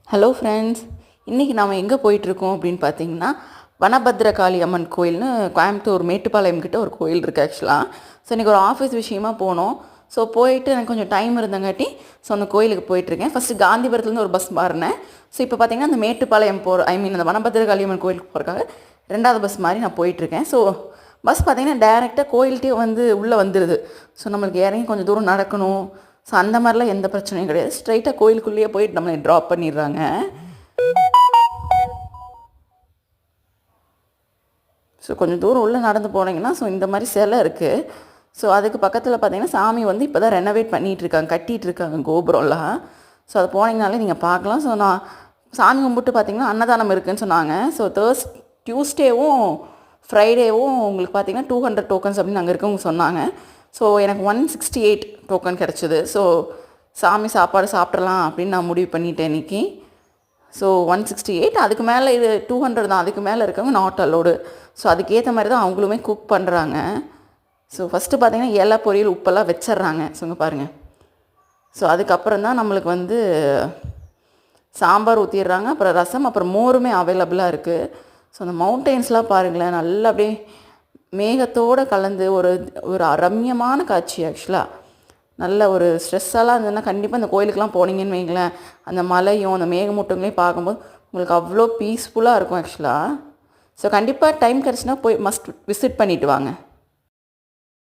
Hello friends, இன்றைக்கி நாம் எங்கே போயிட்டுருக்கோம் அப்படின்னு பார்த்தீங்கன்னா, வனபத்ரகாளி அம்மன் கோயில்னு கோயம்புத்தூர் மேட்டுப்பாளையம் கிட்ட ஒரு கோயில் இருக்குது ஆக்சுவலாக. ஸோ இன்றைக்கி ஒரு ஆஃபீஸ் விஷயமா போனோம். ஸோ போயிட்டு எனக்கு கொஞ்சம் டைம் இருந்தங்காட்டி ஸோ அந்த கோயிலுக்கு போயிட்டுருக்கேன். ஃபஸ்ட்டு காந்திபுரத்துலேருந்து ஒரு பஸ் மாறினேன். ஸோ இப்போ பார்த்தீங்கன்னா அந்த மேட்டுப்பாளையம் அந்த வனபத்ரகாளி அம்மன் கோயிலுக்கு போகிறக்காக 2வது பஸ் மாதிரி நான் போயிட்டுருக்கேன். ஸோ பஸ் பார்த்திங்கன்னா டேரெக்டாக கோயில்கிட்டே உள்ளே வந்துடுது. ஸோ நம்மளுக்கு இறங்கி கொஞ்சம் தூரம் நடக்கணும். ஸோ அந்த மாதிரிலாம் எந்த பிரச்சனையும் கிடையாது. ஸ்ட்ரைட்டாக கோயிலுக்குள்ளேயே போயிட்டு நம்மளை ட்ராப் பண்ணிடுறாங்க. ஸோ கொஞ்சம் தூரம் உள்ளே நடந்து போனீங்கன்னா ஸோ இந்த மாதிரி சிலை இருக்குது. ஸோ அதுக்கு பக்கத்தில் பார்த்தீங்கன்னா சாமி இப்போ தான் ரெனோவேட் பண்ணிகிட்ருக்காங்க, கட்டிகிட்ருக்காங்க கோபுரம்லாம். ஸோ அது போனீங்கனாலே நீங்கள் பார்க்கலாம். ஸோ நான் சாமி கும்பிட்டு பார்த்தீங்கன்னா அன்னதானம் இருக்குதுன்னு சொன்னாங்க. ஸோ டியூஸ்டேவும் ஃப்ரைடேவும் உங்களுக்கு பார்த்தீங்கன்னா 200 டோக்கன்ஸ் அப்படின்னு அங்கே இருக்கவங்க சொன்னாங்க. ஸோ எனக்கு 168 டோக்கன் கிடச்சிது. ஸோ சாமி சாப்பாடு சாப்பிட்றலாம் அப்படின்னு நான் முடிவு பண்ணிட்டேன் இன்றைக்கி. ஸோ 168, அதுக்கு மேலே இது 200 தான். அதுக்கு மேலே இருக்கவங்க நாட் அலோடு. ஸோ அதுக்கேற்ற மாதிரி தான் அவங்களுமே குக் பண்ணுறாங்க. ஸோ ஃபஸ்ட்டு பார்த்திங்கன்னா இலை பொரியல் உப்பெல்லாம் வச்சிட்றாங்க. ஸோ இங்கே பாருங்கள். ஸோ அதுக்கப்புறம் தான் நம்மளுக்கு சாம்பார் ஊற்றிடுறாங்க, அப்புறம் ரசம், அப்புறம் மோருமே அவைலபிளாக இருக்குது. ஸோ அந்த மவுண்டெயின்ஸ்லாம் பாருங்களேன், நல்லா அப்படியே மேகத்தோடு கலந்து ஒரு ஒரு ரம்யமான காட்சி. ஆக்சுவலாக நல்ல ஒரு ஸ்ட்ரெஸ்ஸெல்லாம் இருந்ததுன்னா கண்டிப்பாக அந்த கோயிலுக்கெலாம் போனீங்கன்னு வைங்களேன், அந்த மலையும் அந்த மேகமூட்டங்களையும் பார்க்கும்போது உங்களுக்கு அவ்வளோ பீஸ்ஃபுல்லாக இருக்கும் ஆக்சுவலாக. ஸோ கண்டிப்பாக டைம் கிடச்சுன்னா போய் மஸ்ட் விசிட் பண்ணிவிட்டு வாங்க.